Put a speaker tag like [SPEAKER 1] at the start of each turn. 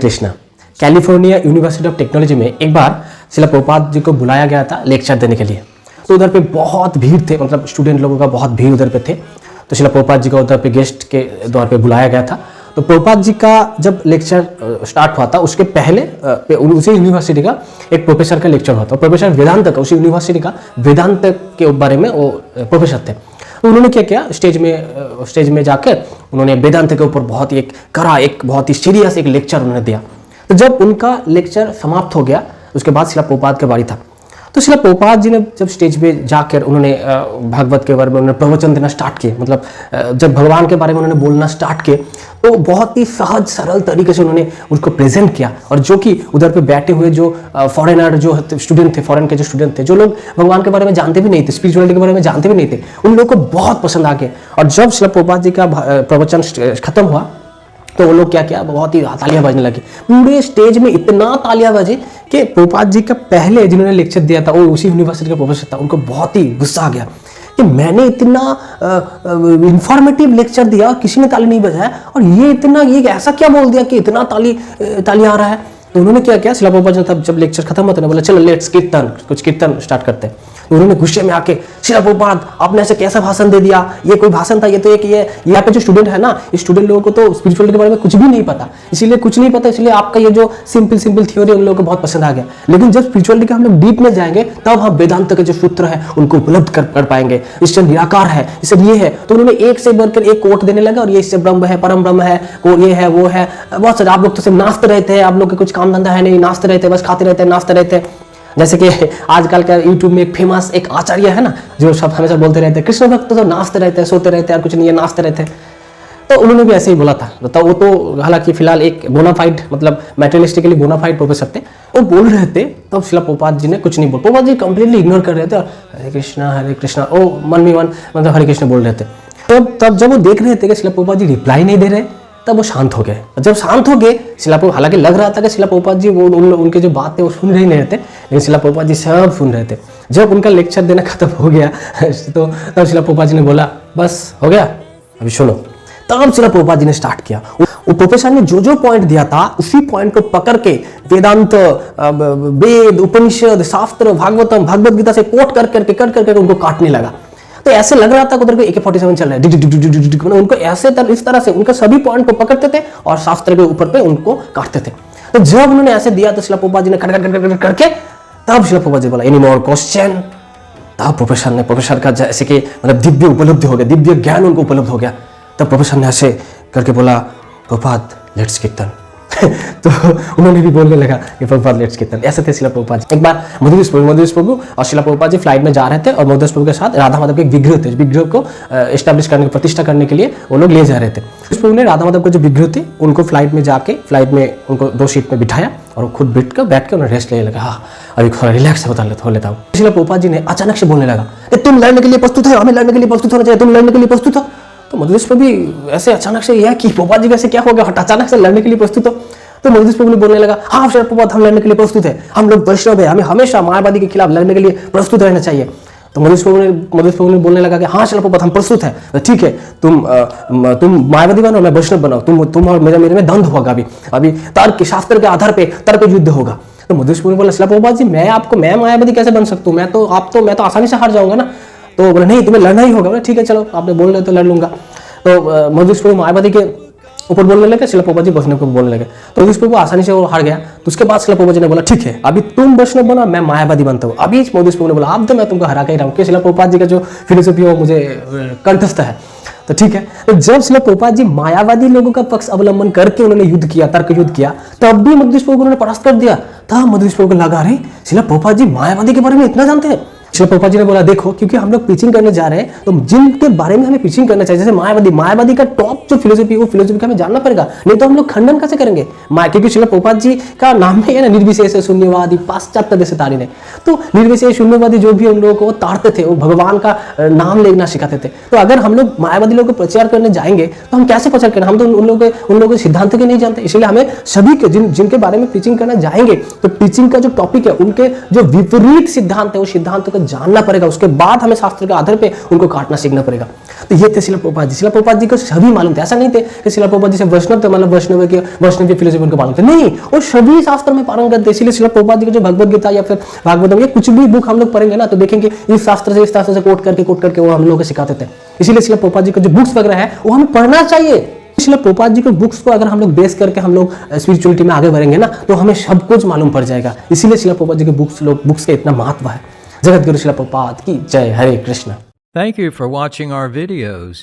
[SPEAKER 1] Krishna. California university of technology में एक बार शिला प्रभुपाद जी को बुलाया गया था लेक्चर देने के लिए। तो उधर पे बहुत भीड़ थे, मतलब स्टूडेंट लोगों का बहुत भीड़ उधर पे थे। तो शिला प्रभुपाद जी को उधर पे गेस्ट के तौर पे बुलाया गया था। तो प्रभुपाद जी का जब लेक्चर स्टार्ट हुआ था उसके पहले उसी यूनिवर्सिटी का एक प्रोफेसर का लेक्चर हुआ था। प्रोफेसर वेदांत का, उसी यूनिवर्सिटी का वेदांत के बारे में वो प्रोफेसर थे। तो उन्होंने क्या किया, स्टेज में जाकर उन्होंने वेदांत के ऊपर बहुत ही बहुत ही सीरियस एक लेक्चर उन्होंने दिया। तो जब उनका लेक्चर समाप्त हो गया उसके बाद शिला प्रभुपाद का बारी था। तो शिला प्रभुपाद जी ने जब स्टेज पे जाकर उन्होंने भागवत के बारे में उन्होंने प्रवचन देना स्टार्ट किए, मतलब जब भगवान के बारे में उन्होंने बोलना स्टार्ट किए तो बहुत ही सहज सरल तरीके से उन्होंने उसको प्रेजेंट किया। और जो कि उधर पे बैठे हुए जो फॉरेनर जो स्टूडेंट थे, फॉरेन के जो स्टूडेंट थे, जो लोग भगवान के बारे में जानते भी नहीं थे, स्पिरिचुअलिटी के बारे में जानते भी नहीं थे, उन लोगों को बहुत पसंद आ गया। और जब शिला प्रभुपाद जी का प्रवचन खत्म हुआ तो वो लोग क्या किया, बहुत ही तालियां बजने लगी। पूरे स्टेज में इतना तालियां बजी कि प्रभुपाद जी का पहले जिन्होंने लेक्चर दिया था वो उसी यूनिवर्सिटी का प्रोफेसर था, उनको बहुत ही गुस्सा आ गया कि मैंने इतना इंफॉर्मेटिव लेक्चर दिया और किसी ने ताली नहीं बजाया, और ये ऐसा क्या बोल दिया कि इतना ताली आ रहा है। तो उन्होंने क्या किया, शिला प्रभुपाद जी जब लेक्चर खत्म होता है बोला चलो लेट्स कुछ कीर्तन स्टार्ट करते हैं। उन्होंने गुस्से में आके, शिला प्रभुपाद आपने ऐसे कैसा भाषण दे दिया, ये कोई भाषण था, ये तो एक ये यहाँ पे जो स्टूडेंट है ना, इस स्टूडेंट लोगों को तो स्पिरिचुअलिटी के बारे में कुछ भी नहीं पता, इसीलिए कुछ नहीं पता, इसलिए आपका ये जो सिंपल थ्योरी उन लोगों को बहुत पसंद आ गया। लेकिन जब स्पिरिचुअलिटी के हम लोग डीप में जाएंगे तब हम वेदांत के जो सूत्र है उनको उपलब्ध कर पाएंगे। इससे निराकार है, इससे ये है। तो उन्होंने एक से बढ़कर एक कोट देने लगा, और ये इससे ब्रह्म है, परम ब्रह्म है, ये है वो है, बहुत सारे। आप लोग तो सिर्फ नाचते रहते हैं, आप लोग के कुछ काम धंधा है नहीं, नाचते रहते बस, खाते रहते हैं, नाचते रहते हैं। जैसे कि आजकल का यूट्यूब में एक फेमस एक आचार्य है ना, जो सब हमेशा बोलते रहते हैं कृष्ण भक्त तो नाचते रहते हैं, सोते रहते हैं, और कुछ नहीं है, नाचते रहते हैं। तो उन्होंने भी ऐसे ही बोला था। तो वो तो हालांकि फिलहाल एक बोनाफाइड, मतलब मैटेरियलिस्टिकली बोनाफाइड प्रोफेसर थे, वो बोल रहे थे। तब शिला प्रभुपाद जी ने कुछ नहीं बोला, प्रभुपाद जी कंप्लीटली इग्नोर कर रहे थे और हरे कृष्णा ओ मन में मन मतलब हरे कृष्ण बोल रहे थे। तब जब वो देख रहे थे कि शिला प्रभुपाद जी रिप्लाई नहीं दे रहे, तब वो शांत हो गए। जब शांत हो गए शिला प्रभुपाद, हालांकि लग रहा था कि शिला प्रभुपाद जी वो उनके जो बात थे वो सुन ही नहीं रहे थे, लेकिन शिला प्रभुपाद जी सब सुन रहे थे। जब उनका लेक्चर देना खत्म हो गया तो तब शिला प्रभुपाद जी ने बोला बस हो गया, अभी सुनो। तब शिला प्रभुपाद जी ने स्टार्ट किया। वो प्रोफेसर ने जो पॉइंट दिया था उसी पॉइंट को पकड़ के वेदांत, वेद, उपनिषद, शास्त्र, भागवतम, भगवत गीता से कोट कर उनको काटने लगा। तो ऐसे लग रहा था उधर को AK-47 चल रहा है, उनको ऐसे इस तरह से उनके सभी पॉइंट को पकड़ते थे और शास्त्र के ऊपर पे उनको काटते थे। तो जब उन्होंने ऐसे दिया तो शिला प्रभुपाद जी ने करके तब शिला प्रभुपाद जी बोला एनी मोर क्वेश्चन। तब प्रोफेसर का जैसे कि मतलब दिव्य उपलब्धि हो गया, दिव्य ज्ञान उनको उपलब्ध हो गया। तब प्रोफेसर ने ऐसे करके बोला प्रभुपाद लेट्स कीर्तन। तो उन्होंने भी बोलने लगा कि प्रभुपाद लेट्स कीर्तन। ऐसे थे शिला प्रभुपाद जी। एक बार मधुरेश प्रभु और शिला प्रभुपाद जी फ्लाइट में जा रहे थे, और मधुरेश प्रभु के साथ राधा माधव के एक विग्रह थे, विग्रह को एस्टैब्लिश करने, प्रतिष्ठा करने के लिए वो लोग ले जा रहे थे। प्रभु ने राधा माधव के जो विग्रह थे उनको फ्लाइट में उनको 2 सीट में बिठाया और खुद बैठ के उन्हें रेस्ट लेने लगा। हाँ अभी थोड़ा रिलैक्स हो लेता हूँ। शिला प्रभुपाद जी ने अचानक से बोलने लगा तुम लड़ने के लिए प्रस्तुत है, हमें लड़ने के लिए प्रस्तुत होना चाहिए, तुम लड़ने के लिए प्रस्तुत हो। तो मधुरेश प्रभु भी ऐसे अचानक से यह कि प्रभुपाद जी कैसे क्या हो गया, अचानक से लड़ने के लिए प्रस्तुत हो। तो मधुरेश प्रभु ने बोलने लगा हाँ शिला प्रभुपाद हम लड़ने के लिए प्रस्तुत है, हम लोग वैष्णव है, हमें हमेशा मायावादी के खिलाफ लड़ने के लिए प्रस्तुत रहना चाहिए। तो मधुरेश प्रभु ने बोलने लगा कि हाँ शिला प्रभुपाद हम प्रस्तुत है, तो ठीक है तुम मायावादी बनो, मैं वैष्णव बनाओ, तुम और मेरे में द्वंद्व होगा, अभी तर्क शास्त्र के आधार पे तर्क युद्ध होगा। तो मधुरेश प्रभु ने बोला शिला प्रभुपाद जी मैं मायावादी कैसे बन सकता हूँ, मैं तो आसानी से हार जाऊंगा ना। तो बोला नहीं तुम्हें लड़ना ही होगा। ठीक है चलो आपने बोल रहे तो लड़ लूंगा। तो मधुरेश प्रभु मायावादी के ऊपर बोलने लगे, शिला प्रभुपाद जी वैष्णव को बोलने लगे। तो मधुरेश प्रभु आसानी से वो हार गया। तो उसके बाद शिला प्रभुपाद जी ने बोला ठीक है अभी तुम वैष्णव बनो, मैं मायावादी बनता हूँ। अभी मधुरेश प्रभु ने बोला अब तो मैं तुमको हरा के ही रहा हूँ। शिला प्रभुपाद जी का जो फिलोसफी है वो मुझे कंठस्थ है। तो ठीक है, तो जब शिला प्रभुपाद जी मायावादी लोगों का पक्ष अवलंबन करके उन्होंने युद्ध किया, तर्क युद्ध किया, तब भी मधुरेश प्रभु को उन्होंने परास्त कर दिया। तब मधुरेश प्रभु को लगा अरे शिला प्रभुपाद जी मायावादी के बारे में इतना जानते हैं। शिला प्रभुपाद जी ने बोला देखो क्योंकि हम लोग पिचिंग करने जा रहे हैं तो जिनके बारे में हमें पिचिंग करना चाहिए, जैसे मायावादी का टॉप जो फिलोसफी वो फिलोसफी का हमें जानना पड़ेगा, नहीं तो हम लोग खंडन कैसे करेंगे। क्योंकि शिला प्रभुपाद जी का नाम में है ना निर्विशेष शून्यवादी पाश्चात्य देश तारी ने, तो निर्विशेष शून्यवादी जो भी उन लोगों को ताड़ते थे वो भगवान का नाम लेना सिखाते थे। तो अगर हम लोग मायावादी लोगों को प्रचार करने जाएंगे तो हम कैसे प्रचार करें, हम तो उन लोगों के सिद्धांत के नहीं जानते। इसलिए हमें सभी के जिनके बारे में पिचिंग करना जाएंगे तो पिचिंग का जो टॉपिक है उनके जो विपरीत सिद्धांत है वो सिद्धांत को हमें जानना पड़ेगा, उसके बाद हमें शास्त्र के आधार पे उनको काटना सीखना पड़ेगा। तो ये थे शिला प्रभुपाद जी। शिला प्रभुपाद जी को सभी मालूम थे, ऐसा नहीं थे कि शिला प्रभुपाद जी से वैष्णव थे, मतलब वैष्णव फिलोसफी उनको मालूम थे, नहीं, वो सभी शास्त्र में पारंगत थे। इसीलिए शिला प्रभुपाद जी को जो भगवद गीता या फिर भागवतम या कुछ भी बुक हम लोग पढ़ेंगे ना, तो देखेंगे इस शास्त्र से कोट करके वो हम लोग को सिखाते थे। इसीलिए शिला प्रभुपाद जी को जो बुक्स वगैरह है वो हमें पढ़ना चाहिए। शिला प्रभुपाद जी के बुक्स को अगर हम लोग बेस करके हम लोग स्पिरिचुअलिटी में आगे बढ़ेंगे ना, तो हमें सब कुछ मालूम पड़ जाएगा। इसीलिए शिला प्रभुपाद जी के बुक्स का इतना महत्व है। जगत गुरु शिला प्रभुपाद की जय। हरे Krishna.
[SPEAKER 2] Thank you for watching our videos.